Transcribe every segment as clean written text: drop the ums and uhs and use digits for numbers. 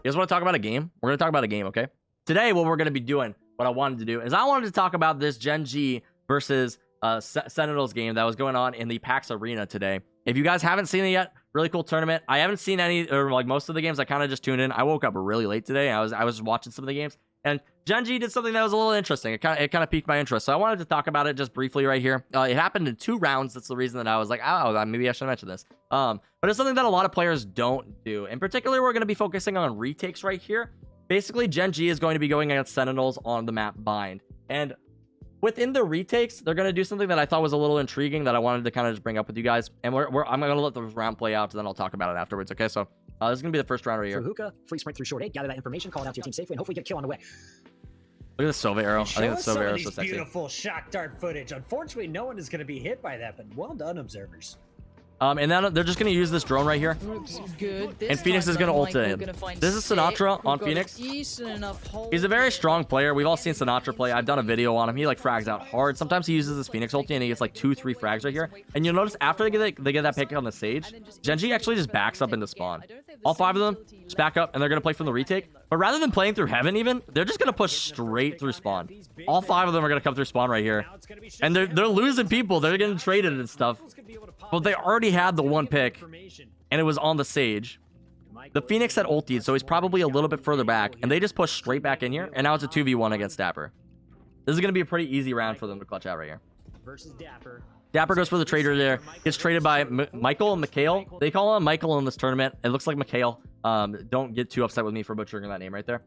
You guys want to talk about a game? We're going to talk about a game, okay? Today, what we're going to be doing, what I wanted to do, is I wanted to talk about this GenG versus Sentinels game that was going on in the PaxArena today. If you guys haven't seen it yet, really cool tournament. I haven't seen any, or like most of the games. I kind of just tuned in. I woke up really late today. I was watching some of the games, and GenG did something that was a little interesting. It kind of piqued my interest, so I wanted to talk about it just briefly right here. It happened in 2 rounds. That's the reason that I was like, oh, maybe I should mention this. But it's something that a lot of players don't do. In particular, we're going to be focusing on retakes right here. Basically, GenG is going to be going against Sentinels on the map Bind, and within the retakes, they're going to do something that I thought was a little intriguing that I wanted to kind of just bring up with you guys. And I'm going to let the round play out, and then I'll talk about it afterwards. Okay, so this is going to be the first round right here. Through hookah, free sprint through short 8, gather that information, call it out to your team safely, and hopefully get a kill on the way. Look at the Sova arrow. I think the Sova arrow is so sexy. Beautiful shock dart footage. Unfortunately, no one is going to be hit by that, but well done, observers. And then they're just going to use this drone right here. Good. And Phoenix is going to ult it in. This is Sinatra on Phoenix. He's a very strong player. We've all seen Sinatra play. I've done a video on him. He like frags out hard. Sometimes he uses his Phoenix ulti and he gets like 2-3 frags right here. And you'll notice after they get that pick on the Sage, GenG actually just backs up into spawn. All 5 of them just back up, and they're going to play from the retake. But rather than playing through heaven even, they're just going to push straight through spawn. All 5 of them are going to come through spawn right here. And they're losing people. They're getting traded and stuff. But they already had the 1 pick, and it was on the Sage. The Phoenix had ultied, so he's probably a little bit further back, and they just push straight back in here, and now it's a 2v1 against Dapper. This is going to be a pretty easy round for them to clutch out right here. Dapper goes for the trader there. Gets traded by Michael and Mikhail. They call him Michael in this tournament. It looks like Mikhail. Don't get too upset with me for butchering that name right there.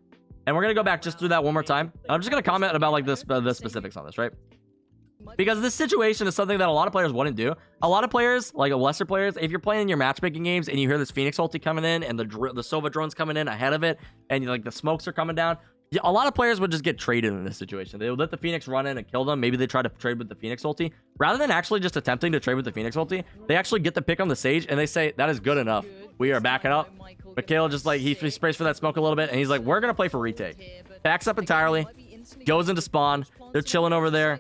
And we're going to go back just through that one more time. I'm just going to comment about like the specifics on this, right? Because this situation is something that a lot of players wouldn't do. A lot of players, like lesser players, if you're playing in your matchmaking games and you hear this Phoenix ulti coming in and the Sova drone's coming in ahead of it, and like the smokes are coming down, a lot of players would just get traded in this situation. They would let the Phoenix run in and kill them. Maybe they try to trade with the Phoenix ulti. Rather than actually just attempting to trade with the Phoenix ulti, they actually get the pick on the Sage and they say, that is good enough. We are backing up. Mikhail just like, he sprays for that smoke a little bit and he's like, we're going to play for retake. Backs up entirely. Goes into spawn. They're chilling over there.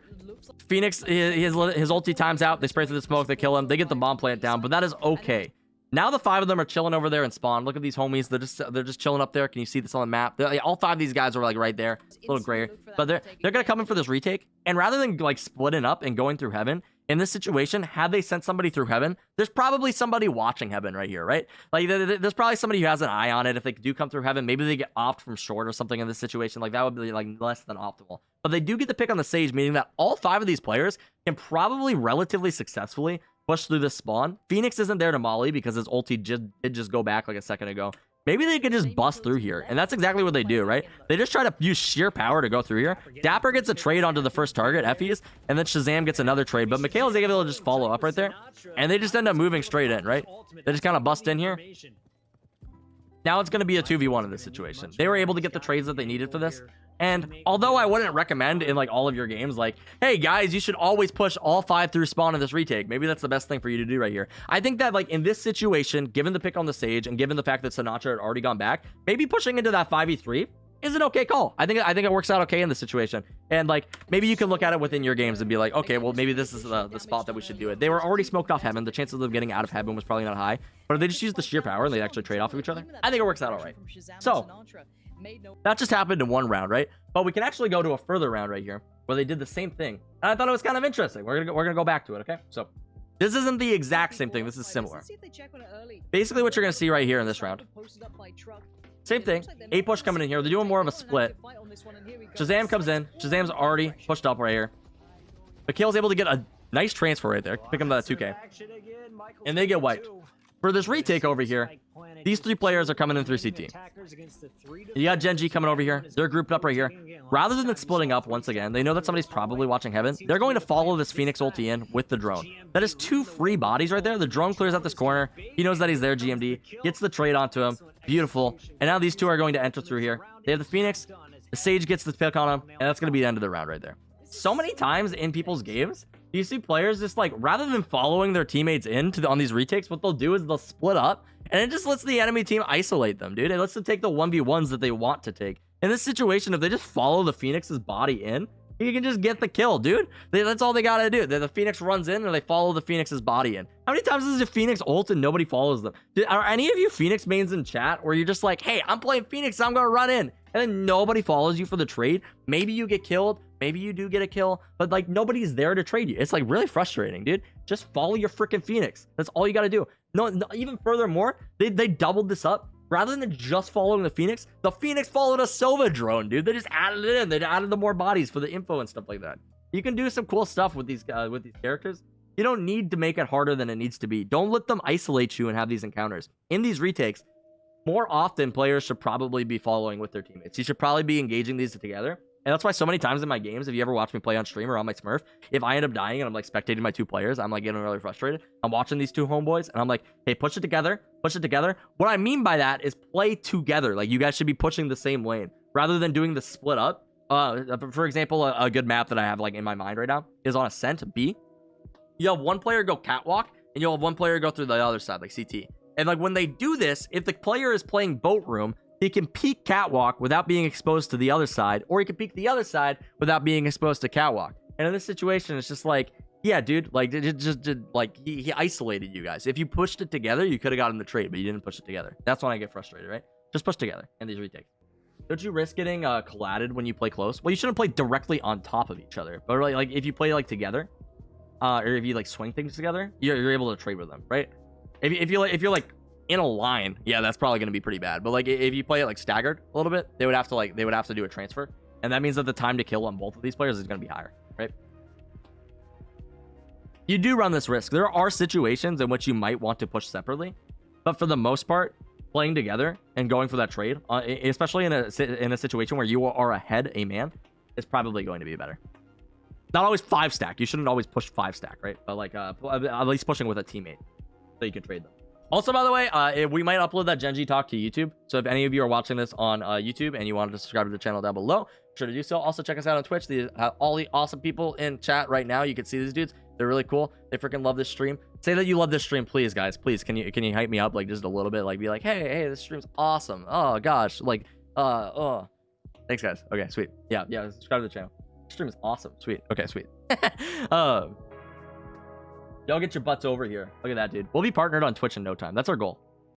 Phoenix, his ulti times out. They spray through the smoke. They kill him. They get the bomb plant down, but that is okay. Now the 5 of them are chilling over there in spawn. Look at these homies. They're just chilling up there. Can you see this on the map? All 5 of these guys are like right there, a little grayer. But they're gonna come in for this retake. And rather than like splitting up and going through heaven, in this situation, had they sent somebody through heaven, there's probably somebody watching heaven right here, right? Like there's probably somebody who has an eye on it. If they do come through heaven, maybe they get opt from short or something in this situation. Like that would be like less than optimal. But they do get the pick on the Sage, meaning that all 5 of these players can probably relatively successfully push through this spawn. Phoenix isn't there to molly because his ulti did just go back like a second ago. Maybe they could just bust through here. And that's exactly what they do, right? They just try to use sheer power to go through here. Dapper gets a trade onto the first target, Effie's, and then Shazam gets another trade. But Mikhail is able to just follow up right there. And they just end up moving straight in, right? They just kind of bust in here. Now it's going to be a 2v1 in this situation. They were able to get the trades that they needed for this. And although I wouldn't recommend in like all of your games, like, hey guys, you should always push all 5 through spawn in this retake. Maybe that's the best thing for you to do right here. I think that like in this situation, given the pick on the Sage and given the fact that Sinatra had already gone back, maybe pushing into that 5v3 is an okay call. I think it works out okay in this situation. And like maybe you can look at it within your games and be like, okay, well maybe this is the spot that we should do it. They were already smoked off heaven. The chances of them getting out of heaven was probably not high. But if they just use the sheer power and they actually trade off of each other, I think it works out all right. So that just happened in 1 round, right? But we can actually go to a further round right here where they did the same thing. And I thought it was kind of interesting. We're gonna go back to it, okay? So this isn't the exact same thing. This is similar. Basically what you're gonna see right here in this round. Same thing. 8 push coming in here. They're doing more of a split. Shazam comes in. Shazam's already pushed up right here. Mikhail's able to get a nice transfer right there. Pick him that 2k. And they get wiped. For this retake over here, these 3 players are coming in through CT. You got GenG coming over here. They're grouped up right here. Rather than splitting up once again, they know that somebody's probably watching heaven. They're going to follow this Phoenix ulti in with the drone. That is 2 free bodies right there. The drone clears out this corner. He knows that he's there, GMD. Gets the trade onto him. Beautiful. And now these 2 are going to enter through here. They have the Phoenix. The Sage gets the pick on him. And that's going to be the end of the round right there. So many times in people's games, you see players just like, rather than following their teammates on these retakes, what they'll do is they'll split up and it just lets the enemy team isolate them, dude. It lets them take the 1v1s that they want to take. In this situation, if they just follow the Phoenix's body in, You can just get the kill, dude. That's all they gotta do. The Phoenix runs in and they follow the Phoenix's body in. How many times does a Phoenix ult and nobody follows them? Are any of you Phoenix mains in chat where you're just like, hey, I'm playing Phoenix, so I'm gonna run in, and then nobody follows you for the trade? Maybe you get killed, maybe you do get a kill, but like nobody's there to trade you. It's like really frustrating, dude. Just follow your freaking Phoenix. That's all you gotta do. No, even furthermore, they doubled this up. Rather than just following the Phoenix followed a Sova drone, dude. They just added it in. They added the more bodies for the info and stuff like that. You can do some cool stuff with these characters. You don't need to make it harder than it needs to be. Don't let them isolate you and have these encounters. In these retakes, more often players should probably be following with their teammates. You should probably be engaging these together. And that's why so many times in my games, if you ever watch me play on stream or on my Smurf, if I end up dying and I'm like spectating my two players, I'm like getting really frustrated. I'm watching these two homeboys and I'm like, hey, push it together. Push it together. What I mean by that is play together. Like you guys should be pushing the same lane rather than doing the split up. For example, a good map that I have like in my mind right now is on Ascent B. You have one player go catwalk and you'll have one player go through the other side, like CT. And like when they do this, if the player is playing boat room, he can peek catwalk without being exposed to the other side, or he can peek the other side without being exposed to catwalk. And in this situation, it's just like, yeah, dude, like like he isolated you guys. If you pushed it together, you could have gotten the trade, but you didn't push it together. That's when I get frustrated, right? Just push together in these retakes. Don't you risk getting collided when you play close? Well, you shouldn't play directly on top of each other, but really, like if you play like together, or if you like swing things together, you're able to trade with them, right? If you're like in a line, yeah, that's probably going to be pretty bad. But like if you play it like staggered a little bit, they would have to do a transfer, and that means that the time to kill on both of these players is going to be higher, right? You do run this risk. There are situations in which you might want to push separately, but for the most part, playing together and going for that trade, especially in a situation where you are ahead a man, is probably going to be better. Not always 5 stack. You shouldn't always push 5 stack, right? But like at least pushing with a teammate so you can trade them. Also, by the way, we might upload that GenG talk to YouTube. So if any of you are watching this on YouTube and you wanted to subscribe to the channel down below, be sure to do so. Also, check us out on Twitch. All the awesome people in chat right now. You can see these dudes. They're really cool. They freaking love this stream. Say that you love this stream, please, guys. Please, can you hype me up like just a little bit? Like be like, hey, this stream's awesome. Oh gosh, like, thanks, guys. Okay, sweet. Yeah, subscribe to the channel. This stream is awesome. Sweet. Okay, sweet. Y'all get your butts over here. Look at that, dude. We'll be partnered on Twitch in no time. That's our goal.